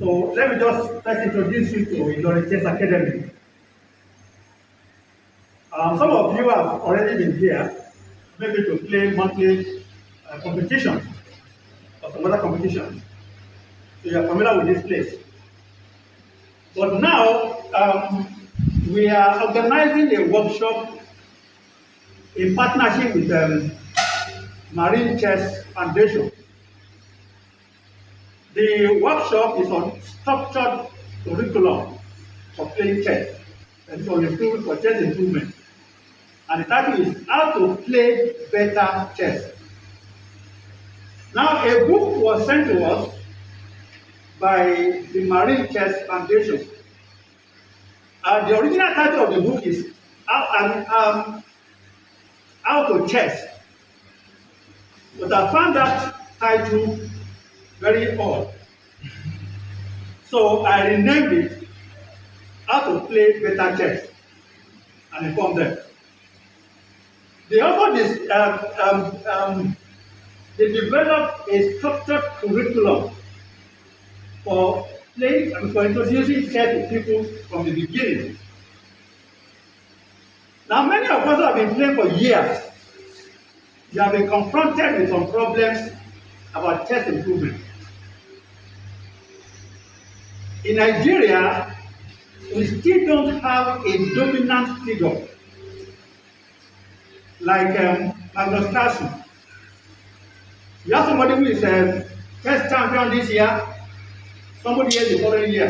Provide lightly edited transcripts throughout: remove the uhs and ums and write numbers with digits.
So let me just first introduce you to Ilorin Chess Academy. Some of you have already been here, maybe to play monthly competition or some other competition. So you are familiar with this place. But now we are organizing a workshop in partnership with Marine Chess Foundation. The workshop is on structured curriculum for playing chess. And for chess improvement. And the title is How to Play Better Chess. Now, a book was sent to us by the Marine Chess Foundation. The original title of the book is How to Chess. But I found that title very odd. So I renamed it How to Play Better Chess and inform them. They also they developed a structured curriculum for playing and for introducing chess to people from the beginning. Now, many of us have been playing for years. We have been confronted with some problems about chess improvement. In Nigeria, we still don't have a dominant figure like Magnus Carlsen. You have somebody who is chess champion this year, somebody else the following year.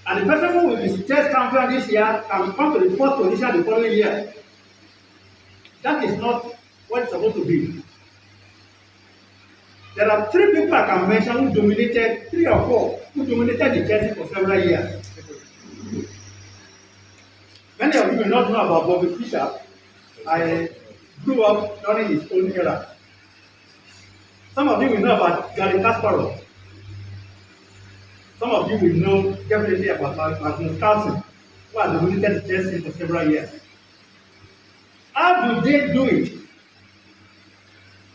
And the person who is chess champion this year can come to the first position the following year. That is not what it's supposed to be. There are three people I can mention who dominated, three or four, who dominated the chess for several years. Many of you may not know about Bobby Fischer. I grew up during his own era. Some of you will know about Garry Kasparov. Some of you will know definitely about Magnus Carlsen, who has dominated the chess for several years. How do they do it?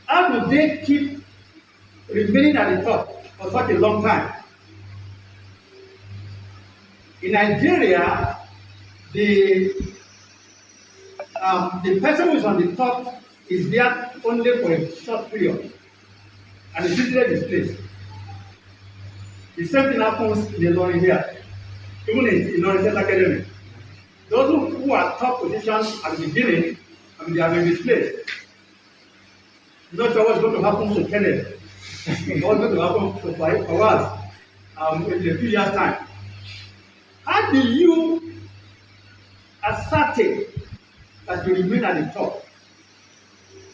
How do they keep remaining at the top for such a long time? In Nigeria, the person who is on the top is there only for a short period, and is usually displaced. The same thing happens in Ilorin here, even in Ilorin Chess Academy. Those who are top positions at the beginning, they have been displaced. I'm not sure what's going to happen to Kenneth. What's going to happen for us in a few years' time. How do you ascertain that you remain at the top?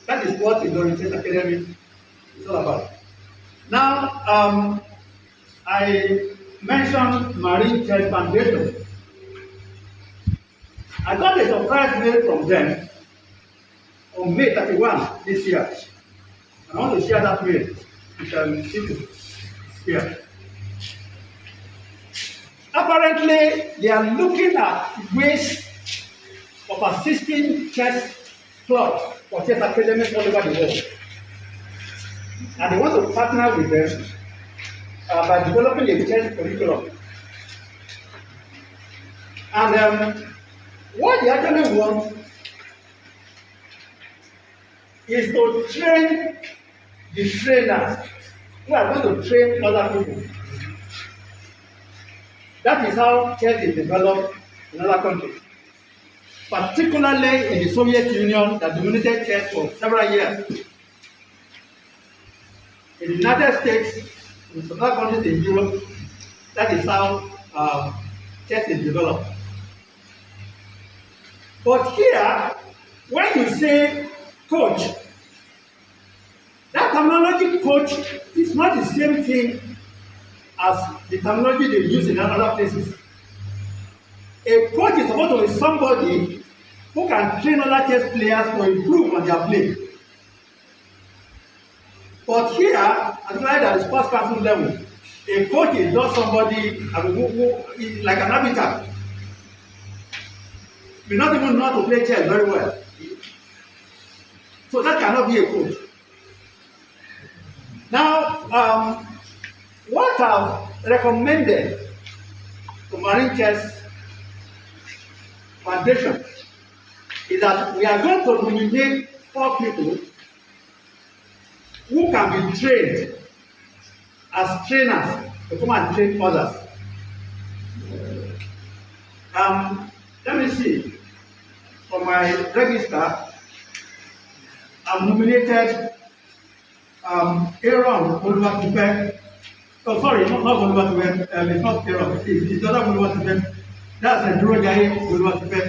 That is what Ilorin Chess Academy is all about. Now, I mentioned Marine Chess Foundation. I got a surprise mail from them on May 31 this year. I want to share that mail with people here. Apparently, they are looking at ways of assisting chess clubs or chess academies all over the world. And they want to partner with them by developing a chess curriculum. And what they actually want is to train the trainers who are going to train other people. That is how chess is developed in other countries, particularly in the Soviet Union that dominated chess for several years. In the United States, in some other countries in Europe, that is how chess is developed. But here, when you say coach, that terminology coach is not the same thing as the terminology they use in other places. A coach is supposed to be somebody who can train other chess players to improve on their play. But here, at the sports council level, a coach is just somebody who is like an arbiter. May not even know how to play chess very well. So that cannot be a coach. Now, what have recommended to Marine Chess Foundation is that we are going to nominate 4 people who can be trained as trainers to come and train others. Let me see. For my register, I've nominated Ilorin Oluwatife. Oh, sorry, not Oluwatife. It's not Ilorin. It's the other Oluwatife. That's a Durojaye Oluwatife.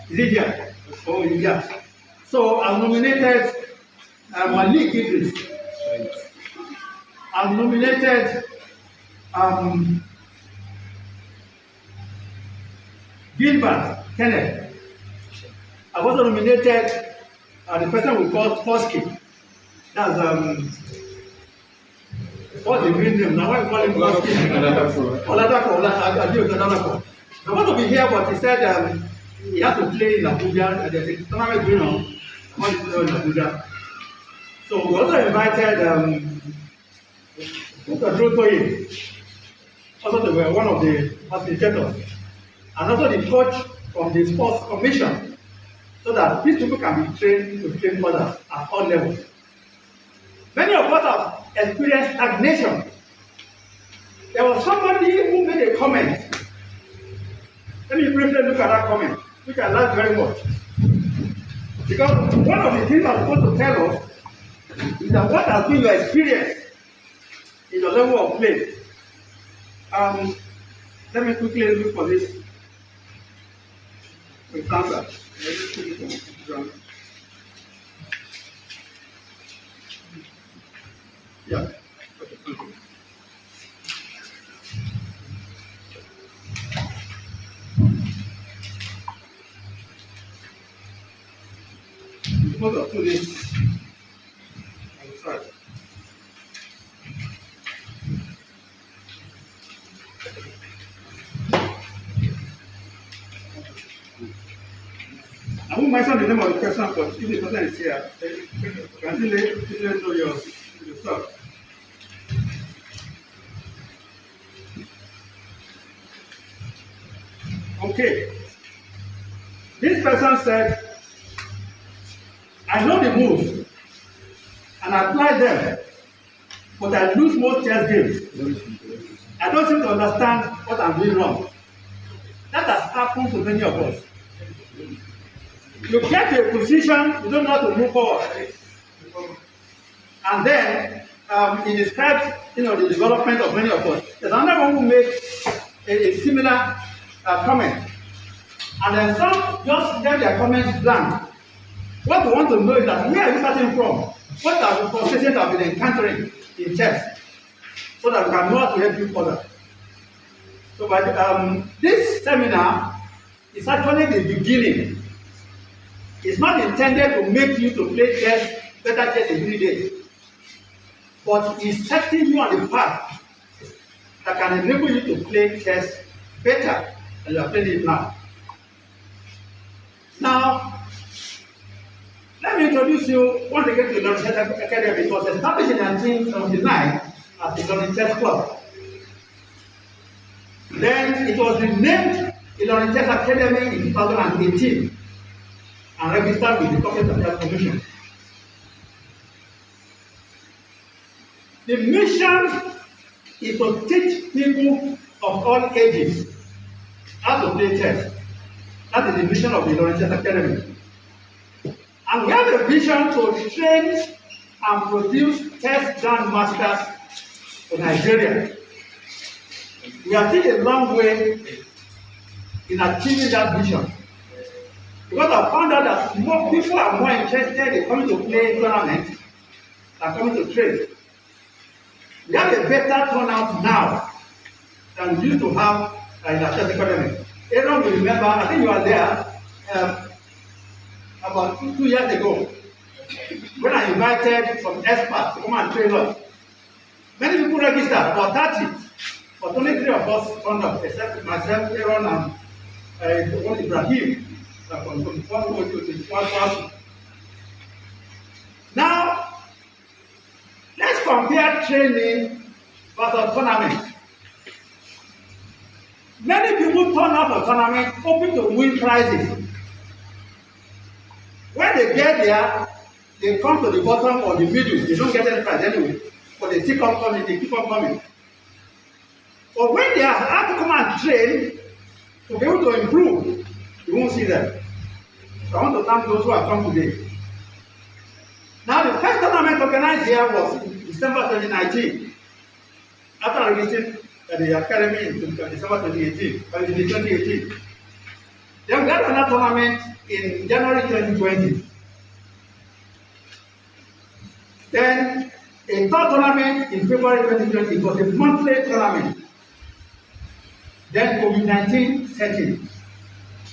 Is it here? Oh, yeah. So I've nominated Malik Idris. I've nominated Gilbert Kenneth. I've also nominated the person we call Fosky. That's what's the real name? Now why call him Fosky? Oladako. I want to be here, but he said he has to play in Abuja. There's a tournament going on. I want to play in Abuja. So we also invited also they were one of the facilitators, and also the coach from the sports commission, so that these people can be trained to train others at all levels. Many of us have experienced stagnation. There was somebody who made a comment. Let me briefly look at that comment, which I like very much. Because one of the things I'm supposed to tell us is that what has been your experience in your level of play. Let me quickly look for this example. Yeah. Because of this, I'm sorry. I won't mention the name of the person, but if the person is here, you can still know yourself. Okay. This person said, I know the moves and I apply them, but I lose most chess games. I don't seem to understand what I'm doing wrong. That has happened to many of us. You get to a position, you don't know how to move forward. And then it describes the development of many of us. There's another one who made a similar comment. And then some just left their comments blank. What we want to know is that where are you starting from? What are the frustrations I've been encountering in chess? So that we can know how to help you further. So this seminar is actually the beginning. It's not intended to make you to play chess, better chess every day. But it's setting you on the path that can enable you to play chess better than you are playing it now. Now, let me introduce you once again to the Ilorin Chess Academy. It was established in 1979 as the Ilorin Chess Club. Then it was renamed Ilorin Chess Academy in 2018 and registered with the Corporate Affairs Commission. The mission is to teach people of all ages how to play chess. That is the mission of the Ilorin Chess Academy. And we have a vision to train and produce chess grandmasters for Nigeria. We are still a long way in achieving that vision. Because I found out that more people are more interested in coming to play tournaments than coming to train. We have a better turnout now than we used to have in our chess academy. Everyone will remember, I think you are there, about 2 years ago, when I invited some experts to come and train us. Many people registered, about 30, but only 3 of us turned up, except myself, Aaron, and Ibrahim. Now, let's compare training versus tournament. people turn up for tournament hoping to win prizes. When they get there, they come to the bottom or the middle. They don't get any prize anyway, but they still come coming. They keep on coming. But when they have to come and train to be able to improve, you won't see them. So I want to thank those who have come today. Now, the first tournament organized here was in December 2019. After I visited the academy in December 2018, or in 2018. Then we had another tournament in January 2020. Then a third tournament in February 2020. It was a monthly tournament. Then COVID-19 set in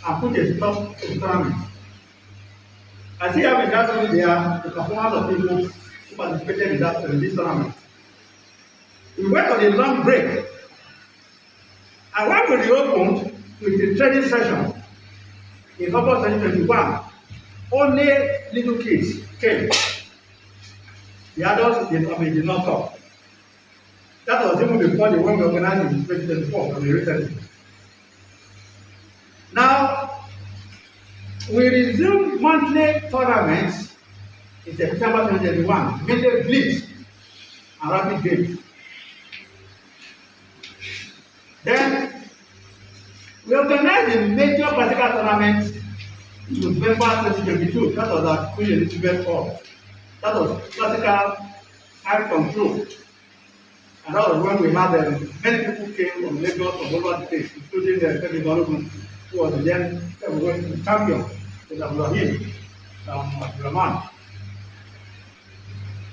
and put a stop to the tournament. I see how in that room there, the performance of people who participated in this tournament. We went on a long break. And when we reopened with the training session in August 2021, only little kids came. The adults did not come. That was even before the one we organized in 2024 for the recently. Now, we resumed monthly tournaments in September 2021, mainly blitz and rapid games. Then, we organized a major practical tournament in November 2022. That was at Queen Elizabeth Hall. That was classical high control. And that was when we had many people came from Lagos from all over the place, including the Ilorin, who was the then champion with Ilorin, Rahman.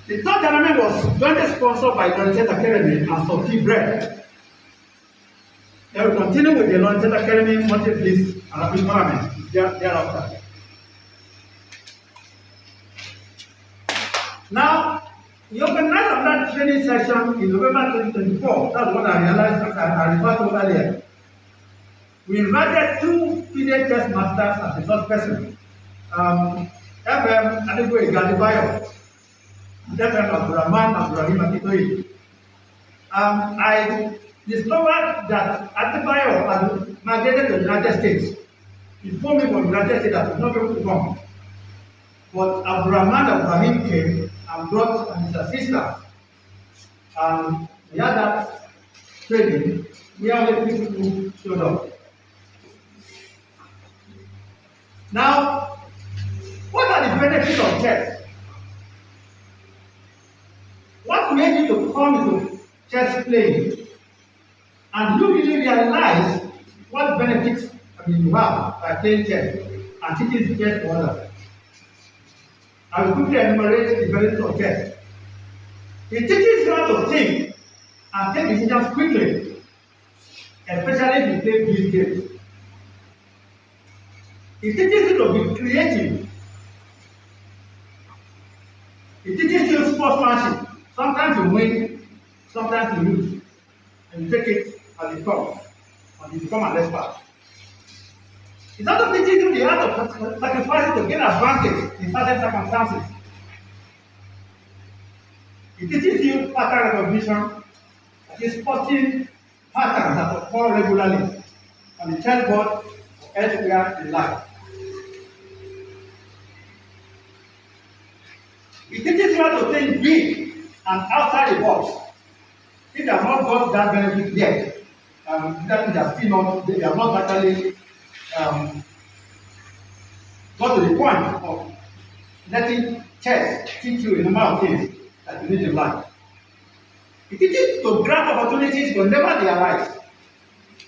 The third tournament was jointly sponsored by Ilorin Academy and Salty Bread. Then we continue with the Ilorin Academy monthly blitz and rapid tournament thereafter. Now, we organized another training session in November 2024. That's what I realized I referred to earlier. We invited two PDA test masters as the first person. FM Adigwe Gadibayo, FM Abdurrahman Abdurrahim Akitoyi. I discovered that Adigbayo had migrated to the United States. He informed me from the United States that he was not able to come. But Abdurrahman Abdurrahim came and brought his assistant. And we had that training where only 3 people showed up. Now, what are the benefits of chess? What made you to come into chess playing? And you really realize what benefits you have by playing chess and teaching chess to others. I will quickly enumerate the benefits of chess. It teaches you how to think and take decisions quickly, especially if you play these games. It teaches you to be creative. It teaches you sportsmanship. Sometimes you win, sometimes you lose. And you take it as it comes, and you become an expert. It also teaches you the art of sacrificing to gain advantage in certain circumstances. It teaches you pattern recognition, that is spotting patterns that occur regularly on the chessboard or elsewhere in life. It teaches you how to think big and outside the box. If they have not got that benefit yet, that they are still not, they have not actually got to the point of letting chess teach you a number of things that you need in life. It teaches you to grab opportunities whenever they arise.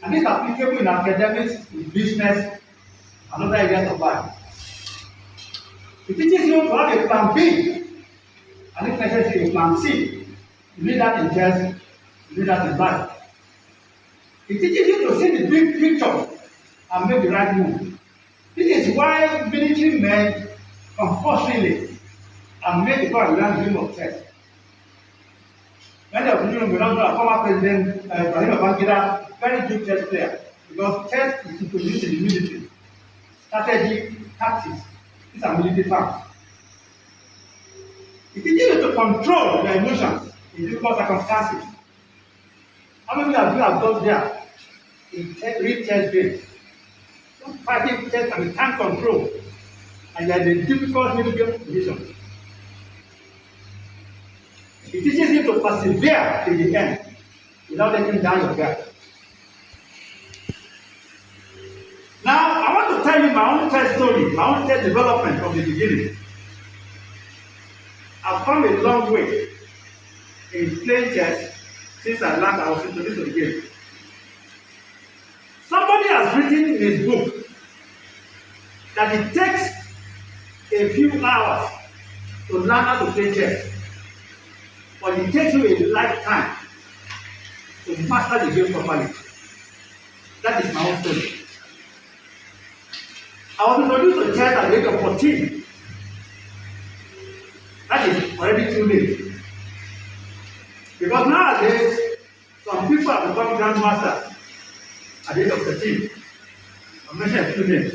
And this is applicable in academics, in business, and other areas of life. It teaches you to have a plan B, and if necessary, a plan C. You need that in chess, you need that in life. It teaches you to see the big picture and make the right move. This is why military men compulsorily and make the power learn dream of chess. Many of you may not know our former president, Ibrahim Babangida, very good chess player, because chess is introduced in the military. Strategy, tactics, these are military terms. It teaches you to control your emotions in difficult circumstances. How many of you have got there? in real chess games. Fighting chess can be time control, and you are in a difficult middle position. It teaches you to persevere till the end without letting down your guard. Now, I want to tell you my own chess story, my own chess development from the beginning. I've come a long way in playing chess since I was introduced to the game. Somebody has written in his book that it takes a few hours to learn how to play chess, but it takes you a lifetime to master the game properly. That is my own story. I was introduced to chess at the age of 14. That is already too late. Because nowadays, some people have become grandmasters at the age of 13. I mentioned a few names.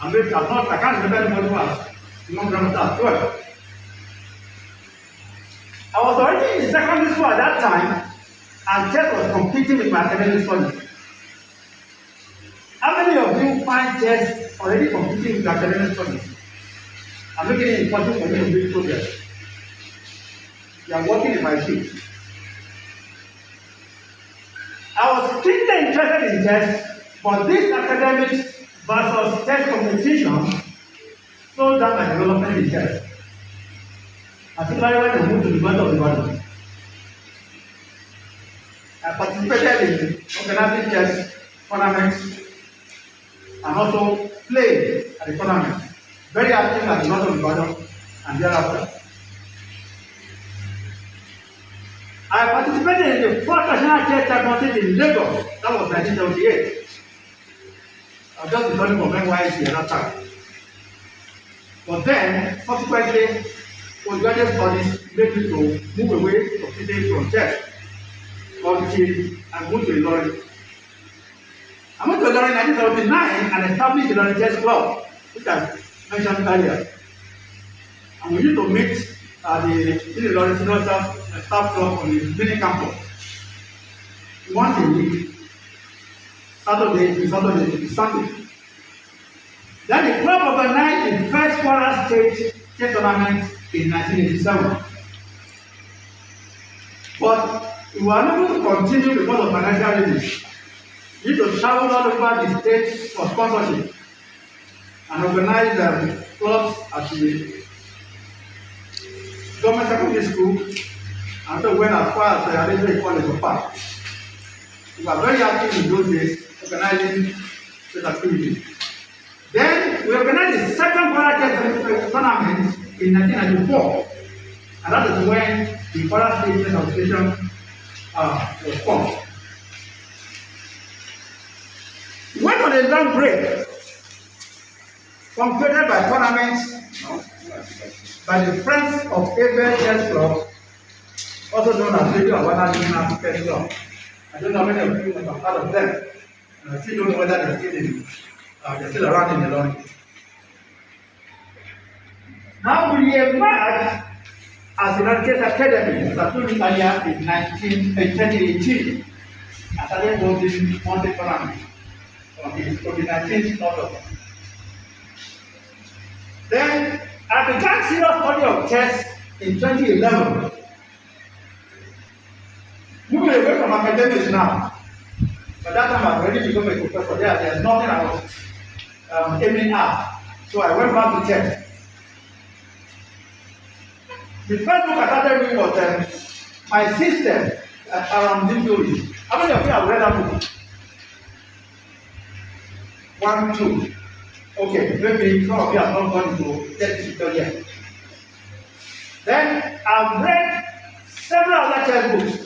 I can't remember anybody who has become grandmaster at 12. I was already in secondary school at that time, and chess was competing with my academic studies. How many of you find chess already competing with academic studies? I'm making it important for you to make progress. You are working in my shoes. I was keenly interested in chess, but this academics versus chess competition slowed down my development in chess. Particularly when I moved to the University of Ilorin. I participated in organizing chess tournaments and also played at the tournament. Very active at the University of Ilorin and thereafter. I participated in the fourth national chess championship in Lagos. That was 1978. I was just returning from NYC at that time. But then, subsequently, postgraduate studies made me to move away completely from chess until I moved to Ilorin. I moved to Ilorin in 1979 and established the Ilorin Chess Club, which I mentioned earlier. And we used to meet at the Ilorin Senior Staff Club on the mini campus once a week, Saturday to Sunday. Then the club organized the first Kwara State chess tournament in 1987. But we were unable to continue because of financial reasons. We need to travel all over the state for sponsorship and organize clubs at the government secondary school, and so went as far as the Adelaide College of Art. We were very active in those days, organizing such activities. Then we organized the second Kwara Chess tournament in 1994, and that is when the Kwara State Chess Association was formed. We went on a long break, punctuated by tournaments by the Friends of Abel Chess Club, also known as Radio Havana National Chess Club. I don't know how many of you have heard of them, and I still don't know whether they're still around in the Ilorin. Now we emerged as the Chess Academy, as I told you earlier, in 2018. I started holding monthly tournaments on the 19th October. Then I began serious study of chess in 2011. Moving away from academics now. By that time I've already become a professor. There's nothing I was aiming at. So I went back to chess. The first book I started reading was My System around Ilorin. How many of you have read that book? 1, 2. Okay, maybe some of you have not gone to chess tutorial yet. Then I've read several other chess books.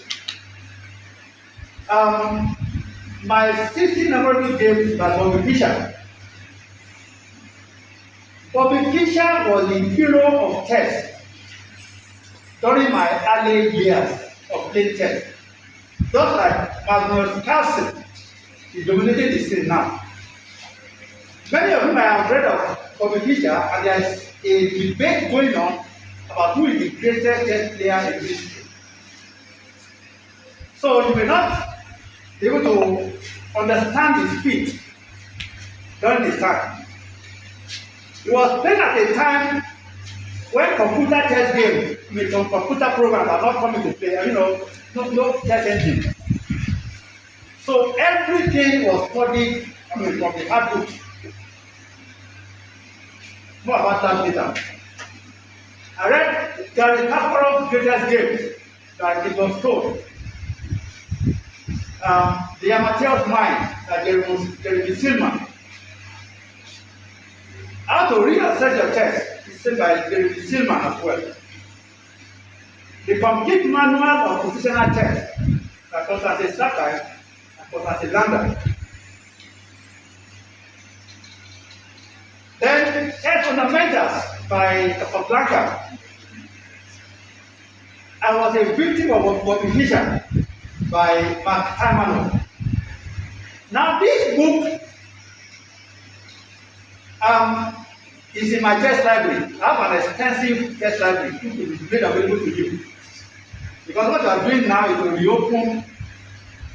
My 16 memorable games by Bobby Fischer. Bobby Fischer was the hero of chess during my early years of playing chess. Just like Magnus Carlsen, he dominated the scene now. Many of you might have read of Bobby Fischer, and there is a debate going on about who is the greatest chess player in history. So you may not be able to understand his feet during his time. He was playing at a time when computer chess games with some computer programs are not coming to play, no chess engine. So everything was studied, from the hard books. More about that later. I read Gary Kasparov's greatest games that it was told. The Amateur's Mind, Jeremy Silman. How to reassess your test is said by Jeremy Silman as well. The complete manual of positional test that Constance Sakai and Constance Lander. Then Test Fundamentals by Dr. Blanca. I was a victim of modification by Mark Tamano. Now this book is in my test library. I have an extensive test library which will be made available to you. Because what you are doing now is to reopen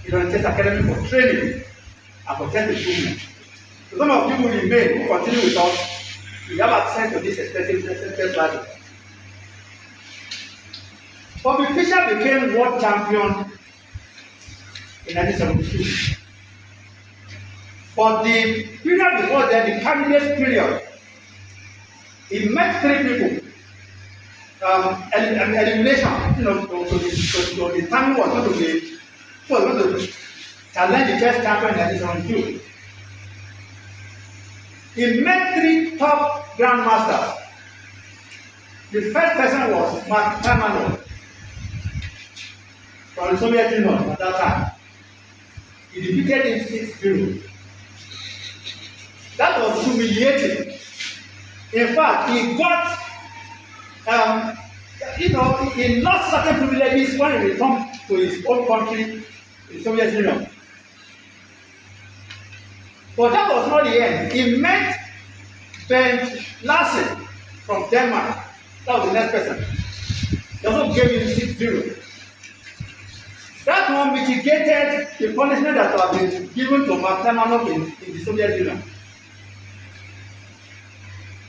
Ilorin Test Academy for training and for test improvement. So some of you will remain, who continue with us, you have access to this extensive test library. Bobby Fischer became world champion in 1972. But the period before then, the candidate period, he met 3 people. Elimination, to determine what was going to challenge the chess champion in 1972. He met 3 top grandmasters. The first person was Mark Tamanov from the Soviet Union at that time. He defeated him 6-0. That was humiliating. In fact, he got, he lost certain privileges when he returned to his own country, the Soviet Union. But that was not the end. He met Bernd Larsen from Denmark. That was the next person. He also gave him 6-0. That one mitigated the punishment that had been given to Mark Tamanov in the Soviet Union.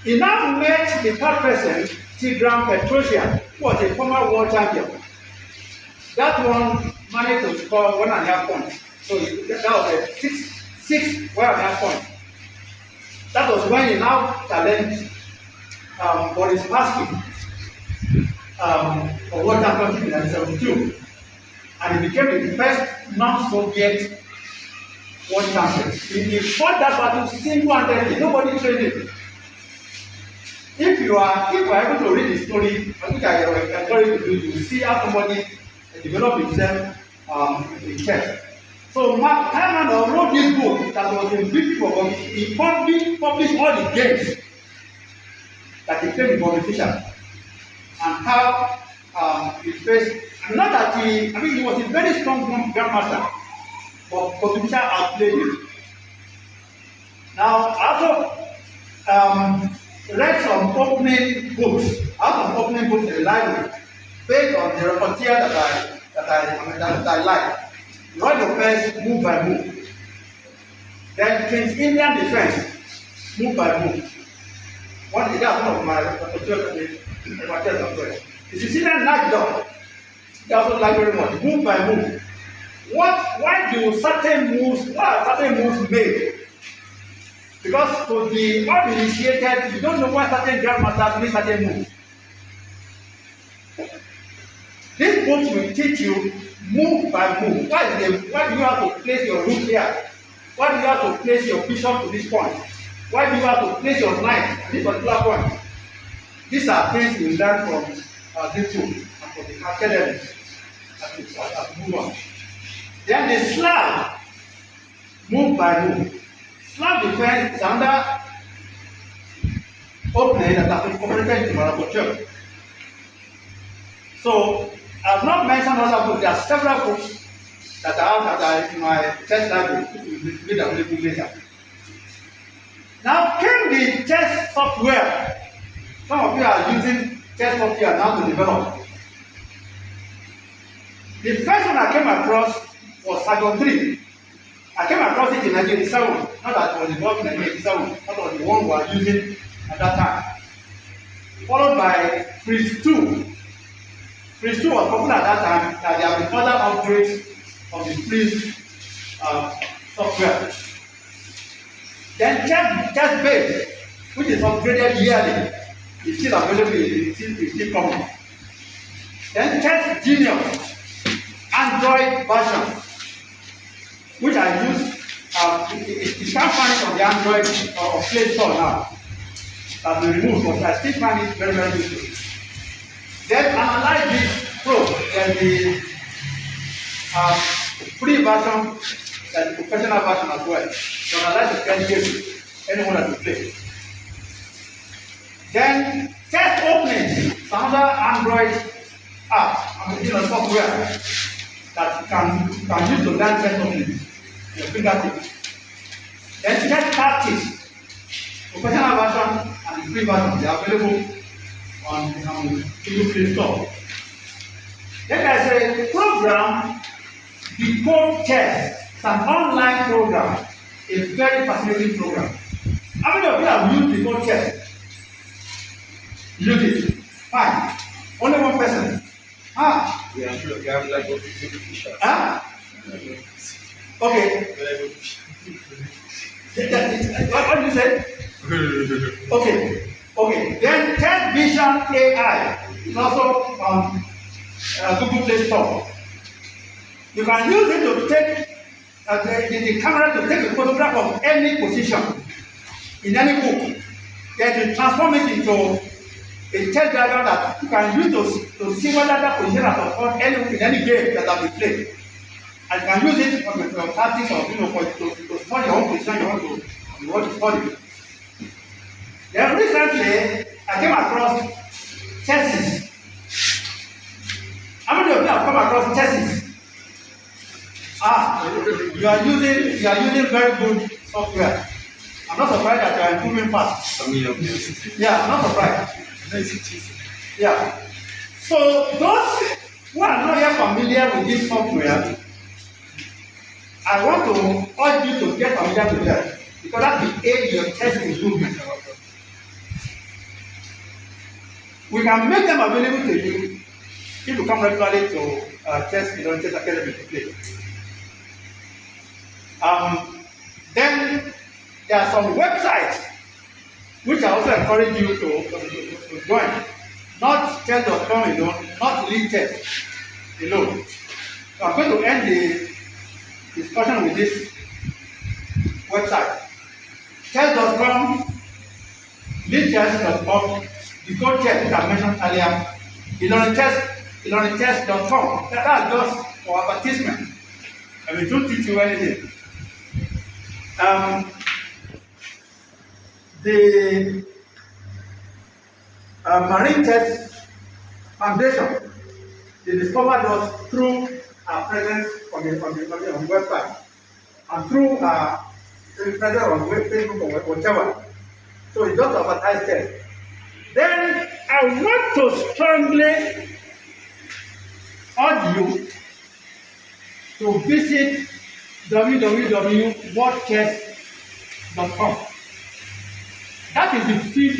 He now met the third person, Tigran Petrosian, who was a former world champion. That one managed to score 1.5 points. So that was a 6 1.5 points. That was when he now challenged Boris Spassky for world championship in 1972. And he became the first non-Soviet world champion. He fought that battle single-handedly. Nobody trained him. If you are able to read the story, which I encourage you to do, you will see how somebody developed himself in chess. So Mark Tamanov wrote this book that was a big book. He published all the games that he played with Bobby Fischer and how he faced. Not that he was a very strong grandmaster, but Bobby Fischer outplayed him. Now, I also read some opening books. I have some opening books in the library based on the repertoire that I like. Roy Lopez, Move by Move. Then Prince Indian Defense, Move by Move. One of my repertoire as well. The Sicilian Night Dog, they also like very much. Move by Move. Why do certain moves made? Because to the uninitiated, you don't know why certain grandmasters make certain moves. These books will teach you move by move. Why do you have to place your rook here? Why do you have to place your bishop to this point? Why do you have to place your knight at this particular point? These are things you learn from this book and from the academy as we move on. Then the Slav, move by move. Slav defense is under opening that has been incorporated into Morocco Church. So I have not mentioned other books. There are several books that are in my test library, which will be made available later. Now came the test software. Some of you are using test software now to develop. The first one I came across was Haggle 3. I came across developed it in 1987. Not that it was developed in 1987. That was the one we were using at that time. Followed by Freeze 2. Freeze 2 was popular at that time, that there have been other upgrades of the Freeze software. Then Test Base, which is upgraded yearly, is still available, is still coming. Then Test Genius, Android version, which I use. You can't find it on the Android or Play Store now. That's been removed, but I still find it very, very useful. Then Analyze This Pro, then the free version, and the professional version as well. So Analyze the 10 cases, anyone that will play. Then Test Openings, another Android app, software that you can use to learn test openings. Your fingertips. Then Test Practice, professional version and the free version. They are available on Google Play Store. Then there's a program, Decode Test. It's an online program, a very fascinating program. How many of you have used Decode Test? Use it. Fine. Only one person. Yeah, I'm sure you have like a fish. Okay. What did you say? Okay. Then Test Vision AI is also on Google Play Store. You can use it to take the camera to take a photograph of any position in any book. Then you transform it into a test diagram that you can use to see whether that position has occurred in any game that has been played. And you can use it for practice or to study your own position you want to study. Then recently I came across chesses. How many of you have come across chesses? You are using very good software. I'm not surprised that you are improving fast. Yeah, I'm not surprised. Yeah. So those who are not yet familiar with this software, I want to urge you to get familiar with that, because that will aid your test improvement. We can make them available to you if you come regularly to test academy to play. Then there are some websites which I also encourage you to join. Not test.com alone, not lead test alone. So I'm going to end the discussion with this website. Test.com, leadtest.com, the code test that I mentioned earlier, ilorin.test.com. That's just for advertisement. And we don't teach you anything. The Marine Test Foundation, they discovered us through our presence on the website and through our presence on Facebook or whatever. So it's just advertised there. Then I want to strongly urge you to visit www.wordtest.com. That is the free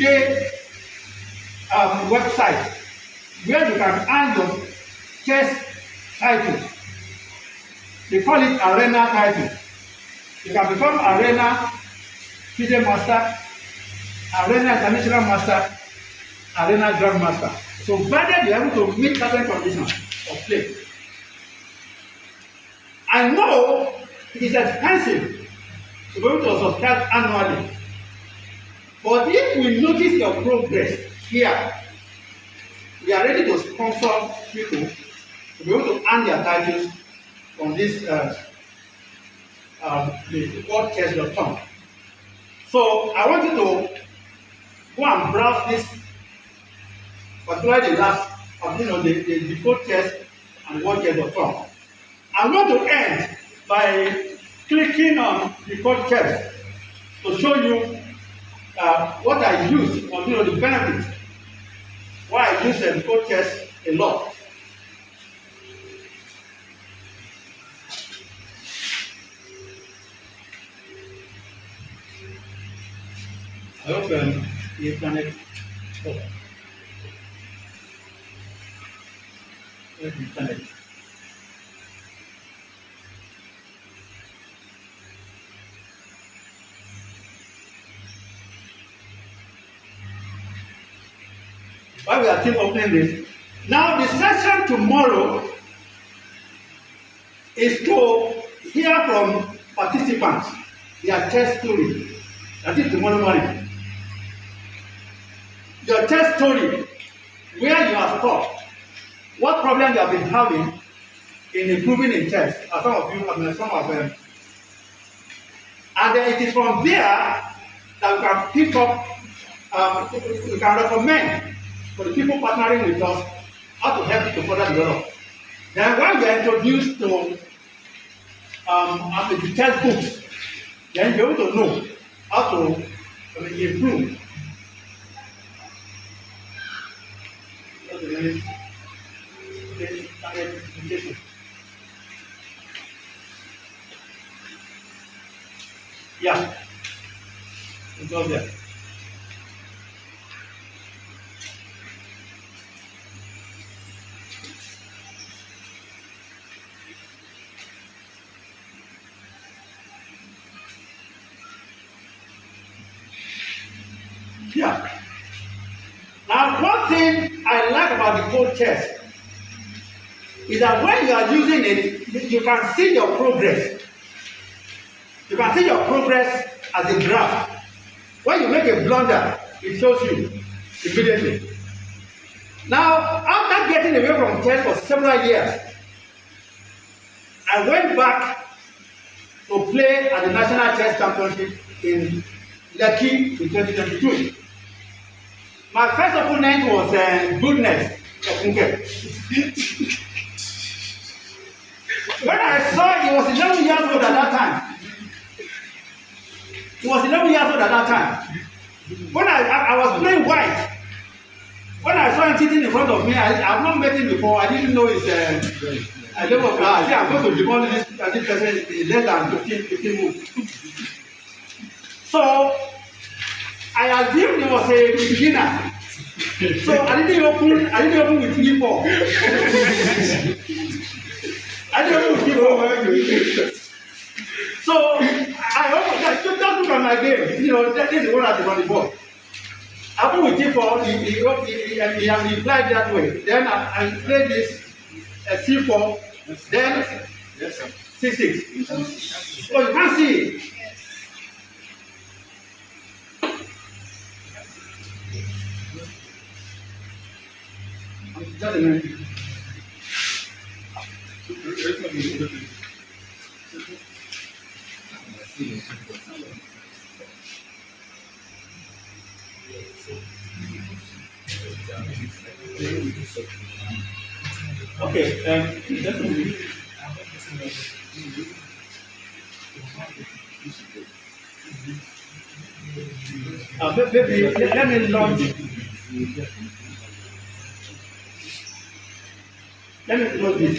website where you can earn your test titles. They call it arena title. You can become arena FIDE master, arena international master, arena grand master. So provided you are able to meet certain conditions of play. I know it is expensive to be able to subscribe annually. But if we notice your progress here, we are ready to sponsor people to be able to earn their titles from this the wordtest.com. So I want you to go and browse this, particularly the last the code test and wordtest.com. I'm going to end by clicking on the code test to show you what I use, or the benefits, why I use the code test a lot. I hope the internet. Oh, where's the internet? While we are still opening this, now the session tomorrow is to hear from participants their test story. That is tomorrow morning. Your test story, where you are stuck, what problem you have been having in improving in test, as some of you, some of them. And then it is from there that we can pick up, we can recommend for the people partnering with us how to help to further develop. Then when we are introduced to the test books, then you're able to know how to improve. Yeah, it's all there. Yeah. Now, one thing I like about the code chest is that when you are using it, you can see your progress. You can see your progress as a graph. When you make a blunder, it shows you immediately. Now, after getting away from chess for several years, I went back to play at the National Chess Championship in Lekki in 2022. My first opponent was Goodness Okunke. When I saw he was 11 years old at that time, When I was playing white, when I saw him sitting in front of me, I have not met him before. I didn't know his level of class. I'm going to demolish this person in less than 15 moves. So I assumed he was a beginner. So I didn't open with E4. So I opened just look at my game. This is what I did on the board. I opened with E4, he replied that way. Then I played this C4, then C6. So you can't see it. Just a minute. Okay, definitely. Maybe let me launch. Let me close this.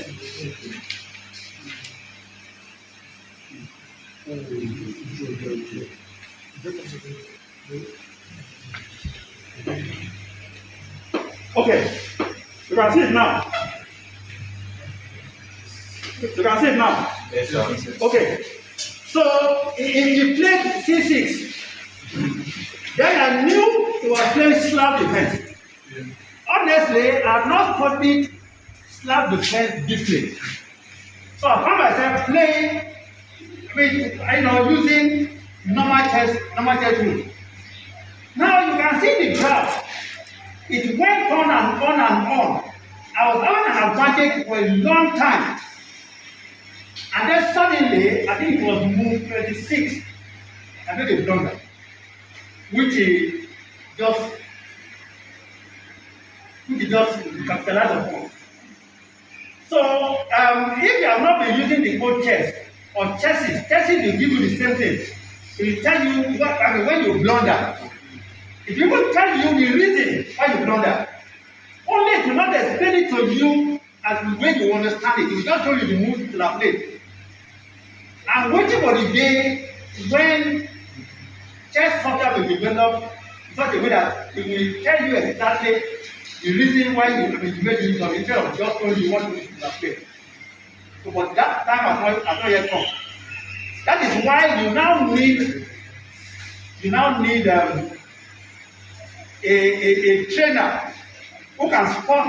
Okay, you can see it now. Yes, sir. Okay, so if you played C6, then I knew you were playing slab defense. Yeah. Honestly, I have not studied slab defense deeply. So I found myself playing using normal chess rule. Now you can see the graph. It went on and on and on. I was having an advantage for a long time. And then suddenly, I think it was move 26. I made a blunder, which is just capitalized upon. So, if you have not been using the code chess or chesses will give you the same thing. It will tell you when you blunder. It will even tell you the reason why you blunder. Only it will not explain it to you as the way you understand it. It will just show you the moves you have played. I'm waiting for the day when chess software will develop such a way that it will tell you exactly the reason why you made use of it instead of just telling you what to play. So, but that time has not yet come. That is why you now need a trainer who can spot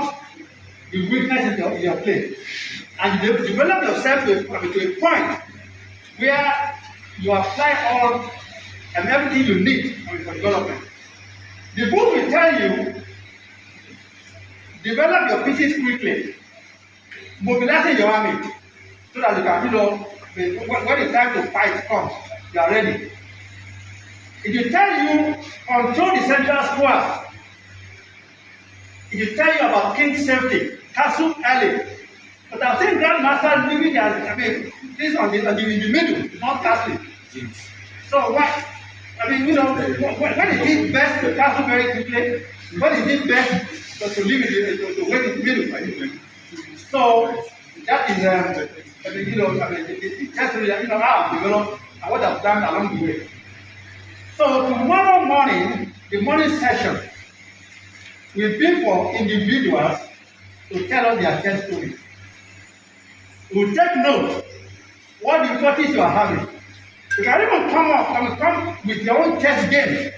the weakness in your play, and you develop yourself to a point where you apply all and everything you need for development. The book will tell you develop your pieces quickly, mobilizing your army so that you can, when the time to fight comes, you are ready. It will tell you control the central square. It will tell you about king safety, castle early. But I've seen grandmasters living this in the middle, not castle. So what? When is it best to castle very quickly? When is it best to live to wait in the middle? So that is the testimony that how I've developed and what I've done along the way. So tomorrow morning, the morning session will be for individuals to tell us their test stories. We'll take note what difficulties you are having. You can even come with your own chess game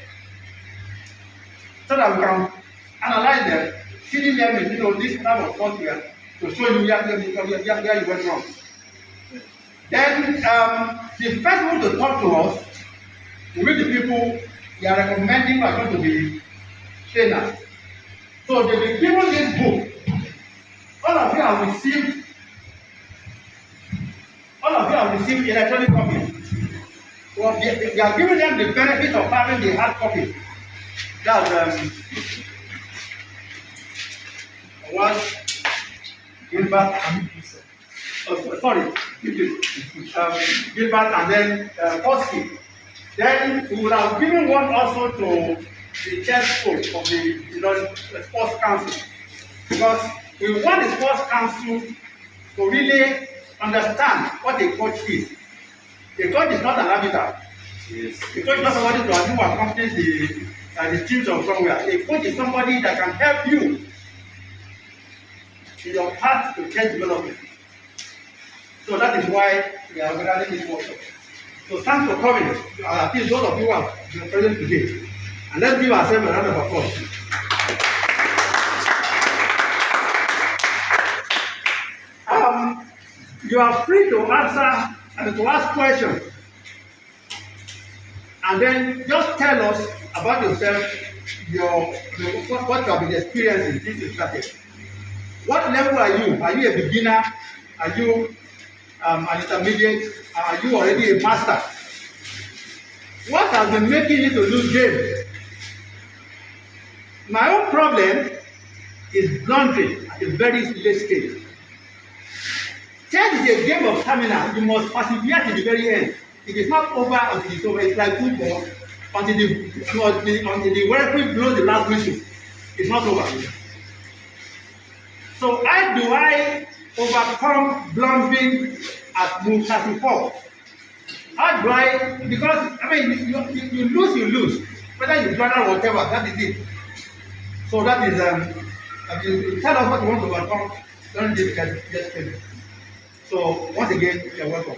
so that we can analyze them, feeding them with this type of software to show you where you went wrong. Then the first one to talk to us will be the people they are recommending are going to be trainers. So they will be given this book. All of you have received electronic copies. Well, they are giving them the benefit of having the hard copy. That's what Gilbert and Gilbert and then Koski. Then we would have given one also to the chess coach of the sports council, because we want the sports council to really understand what a coach is. A coach is not an arbiter. Yes. A coach is not somebody who accompanies the teams of somewhere. A coach is somebody that can help you in your path to chess development. So that is why we are organizing this workshop. So thanks for coming. At least those of you who are present today. And let's give ourselves a round of applause. You are free to answer and to ask questions. And then just tell us about yourself, what you have been experiencing since you started. What level are you? Are you a beginner? Are you an intermediate? Are you already a master? What has been making you to lose games? My own problem is blundering at a very late stage. Chess is a game of stamina. You must persevere to the very end. It is not over until it's over. It's like football until the referee blows the last whistle. It's not over. So how do I overcome blundering at move 34? How do I? Because you lose. Whether you blunder or whatever, that is it. So that is you tell us what you want to overcome. Don't just tell me. So once again, you're welcome.